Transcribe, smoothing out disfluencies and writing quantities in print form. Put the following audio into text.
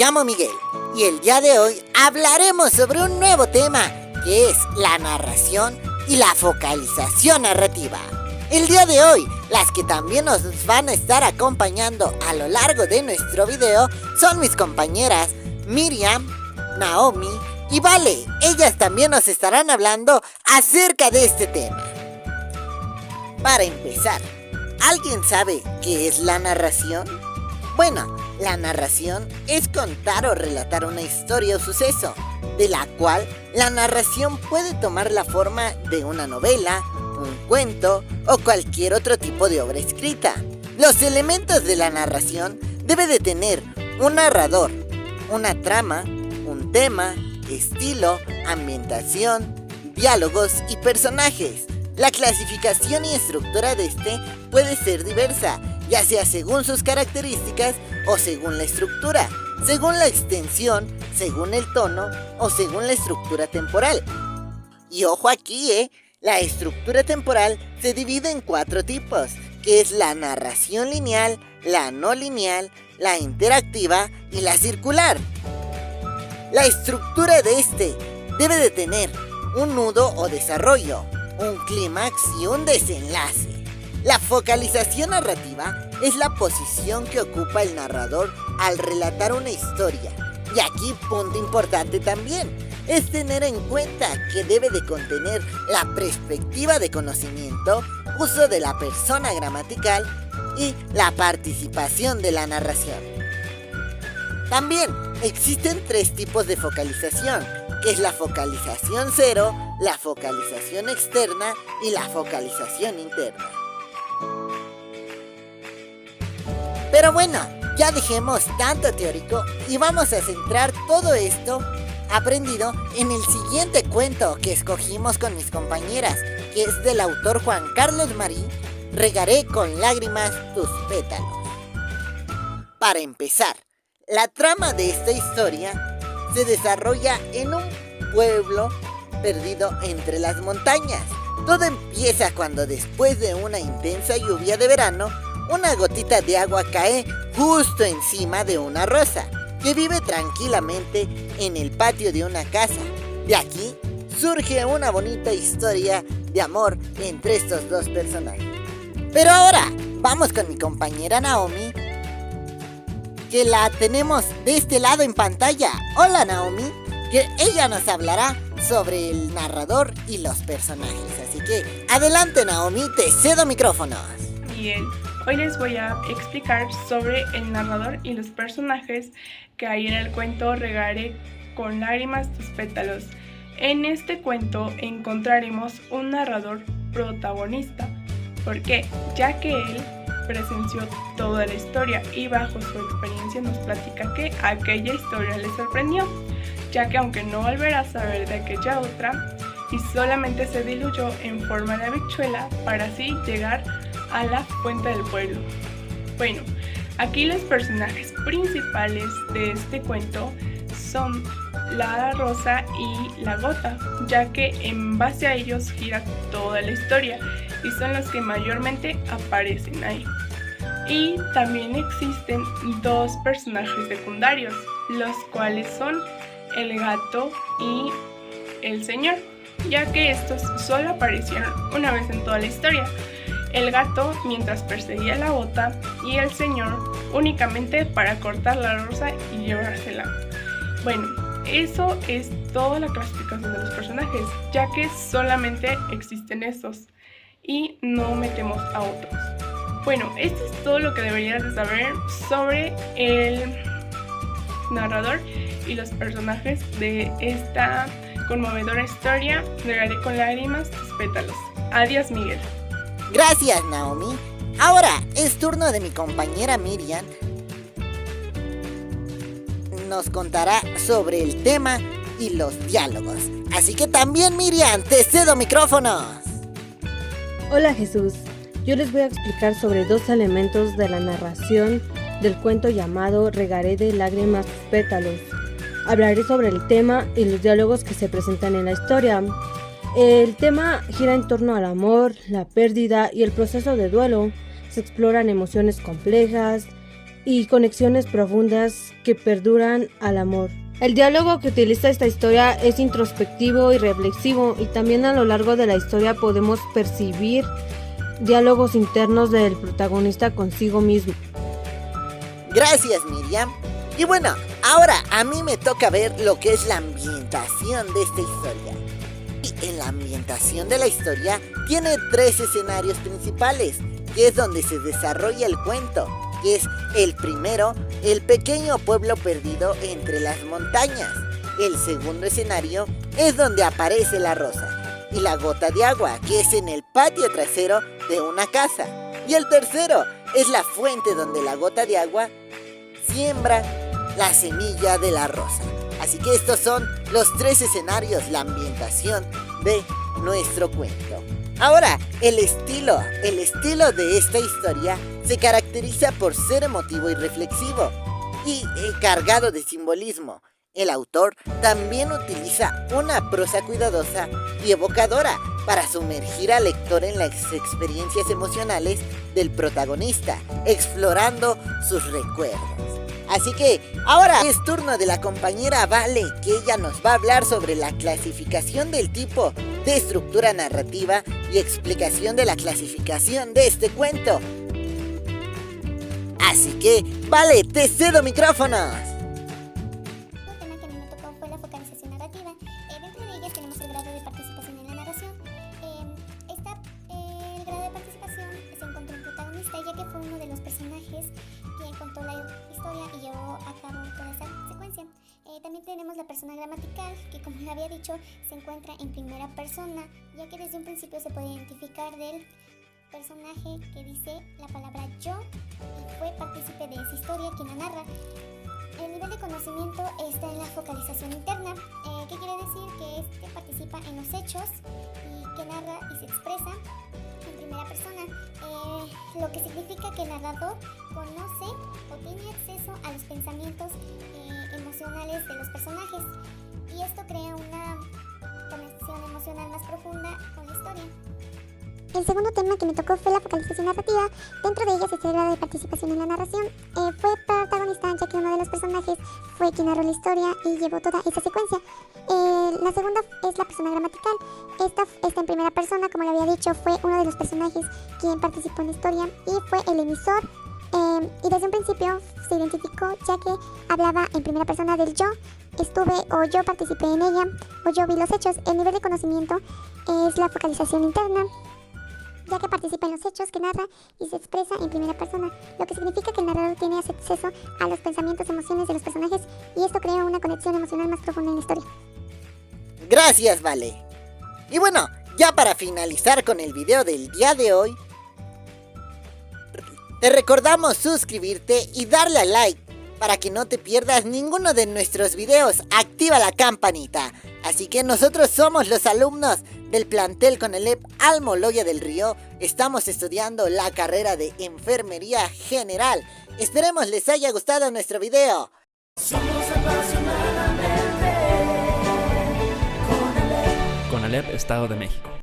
llamo Miguel y el día de hoy hablaremos sobre un nuevo tema que es la narración y la focalización narrativa. El día de hoy, las que también nos van a estar acompañando a lo largo de nuestro video son mis compañeras Miriam, Naomi y Vale. Ellas también nos estarán hablando acerca de este tema. Para empezar, ¿alguien sabe qué es la narración? Bueno, la narración es contar o relatar una historia o suceso, de la cual la narración puede tomar la forma de una novela, un cuento o cualquier otro tipo de obra escrita. Los elementos de la narración debe de tener un narrador, una trama, un tema, estilo, ambientación, diálogos y personajes. La clasificación y estructura de este puede ser diversa, ya sea según sus características o según la estructura, según la extensión, según el tono o según la estructura temporal. Y ojo aquí, la estructura temporal se divide en 4 tipos, que es la narración lineal, la no lineal, la interactiva y la circular. La estructura de este debe de tener un nudo o desarrollo, un clímax y un desenlace. La focalización narrativa es la posición que ocupa el narrador al relatar una historia. Y aquí, punto importante también, es tener en cuenta que debe de contener la perspectiva de conocimiento, uso de la persona gramatical y la participación de la narración. También existen 3 tipos de focalización, que es la focalización cero, la focalización externa y la focalización interna. Pero bueno, ya dejemos tanto teórico y vamos a centrar todo esto aprendido en el siguiente cuento que escogimos con mis compañeras, que es del autor Juan Carlos Marí, Regaré con lágrimas tus pétalos. Para empezar, la trama de esta historia se desarrolla en un pueblo perdido entre las montañas. Todo empieza cuando después de una intensa lluvia de verano, una gotita de agua cae justo encima de una rosa que vive tranquilamente en el patio de una casa. De aquí surge una bonita historia de amor entre estos dos personajes. Pero ahora vamos con mi compañera Naomi, que la tenemos de este lado en pantalla. Hola Naomi, que ella nos hablará sobre el narrador y los personajes. Así que adelante Naomi, te cedo micrófonos. Bien, hoy les voy a explicar sobre el narrador y los personajes que hay en el cuento Regaré con lágrimas tus pétalos. En este cuento encontraremos un narrador protagonista. ¿Por qué? Ya que él presenció toda la historia y bajo su experiencia nos platica que aquella historia le sorprendió, ya que aunque no volverá a saber de aquella otra, y solamente se diluyó en forma de habichuela para así llegar a la fuente del pueblo. Bueno, aquí los personajes principales de este cuento son la rosa y la gota, ya que en base a ellos gira toda la historia y son los que mayormente aparecen ahí. Y también existen 2 personajes secundarios, los cuales son el gato y el señor, ya que estos solo aparecieron una vez en toda la historia. El gato mientras perseguía la gota y el señor únicamente para cortar la rosa y llevársela. Bueno, eso es toda la clasificación de los personajes, ya que solamente existen estos y no metemos a otros. Bueno, esto es todo lo que deberías de saber sobre el narrador y los personajes de esta conmovedora historia Regaré con lágrimas tus pétalos. Adiós, Miguel. Gracias, Naomi. Ahora es turno de mi compañera Miriam. Nos contará sobre el tema y los diálogos. Así que también, Miriam, te cedo micrófonos. Hola Jesús, yo les voy a explicar sobre 2 elementos de la narración del cuento llamado Regaré de lágrimas tus pétalos. Hablaré sobre el tema y los diálogos que se presentan en la historia. El tema gira en torno al amor, la pérdida y el proceso de duelo. Se exploran emociones complejas y conexiones profundas que perduran al amor. El diálogo que utiliza esta historia es introspectivo y reflexivo, y también a lo largo de la historia podemos percibir diálogos internos del protagonista consigo mismo. Gracias, Miriam. Y bueno, ahora a mí me toca ver lo que es la ambientación de esta historia. Y en la ambientación de la historia tiene 3 escenarios principales, que es donde se desarrolla el cuento, que es el primero, el pequeño pueblo perdido entre las montañas. El segundo escenario es donde aparece la rosa y la gota de agua, que es en el patio trasero de una casa. Y el tercero es la fuente donde la gota de agua siembra la semilla de la rosa. Así que estos son los 3 escenarios, la ambientación de nuestro cuento. Ahora, el estilo de esta historia se caracteriza por ser emotivo y reflexivo y cargado de simbolismo. El autor también utiliza una prosa cuidadosa y evocadora para sumergir al lector en las experiencias emocionales del protagonista, explorando sus recuerdos. Así que ahora es turno de la compañera Vale, que ella nos va a hablar sobre la clasificación del tipo de estructura narrativa y explicación de la clasificación de este cuento. Así que, Vale, te cedo micrófonos. El tema que a mí me tocó fue la focalización narrativa. Dentro de ellas tenemos el grado de participación en la narración. El grado de participación se encontró en protagonista, ya que fue uno de los personajes quien contó la historia y llevó a cabo toda esta secuencia. También tenemos la persona gramatical, que como le había dicho, se encuentra en primera persona, ya que desde un principio se puede identificar del personaje que dice la palabra yo y fue partícipe de esa historia quien la narra. El nivel de conocimiento está en la focalización interna, que quiere decir que participa en los hechos y que narra y se expresa en primera persona, lo que significa que el narrador conoce o tiene acceso a los pensamientos emocionales de los personajes, y esto crea una conexión emocional más profunda con la historia. El segundo tema que me tocó fue la focalización narrativa. Dentro de ellas está el grado de participación en la narración. Fue protagonista, ya que uno de los personajes fue quien narró la historia y llevó toda esa secuencia. La segunda es la persona gramatical. Esta está en primera persona, como le había dicho, fue uno de los personajes quien participó en la historia y fue el emisor. Y desde un principio se identificó, ya que hablaba en primera persona del yo. Estuve o yo participé en ella o yo vi los hechos. El nivel de conocimiento es la focalización interna, ya que participa en los hechos que narra y se expresa en primera persona, lo que significa que el narrador tiene acceso a los pensamientos y emociones de los personajes, y esto crea una conexión emocional más profunda en la historia. Gracias, Vale. Y bueno, ya para finalizar con el video del día de hoy, te recordamos suscribirte y darle a like para que no te pierdas ninguno de nuestros videos. Activa la campanita. Así que nosotros somos los alumnos del plantel Conalep Almoloya del Río. Estamos estudiando la carrera de Enfermería General. Esperemos les haya gustado nuestro video. Somos apasionadamente Conalep. Conalep, Estado de México.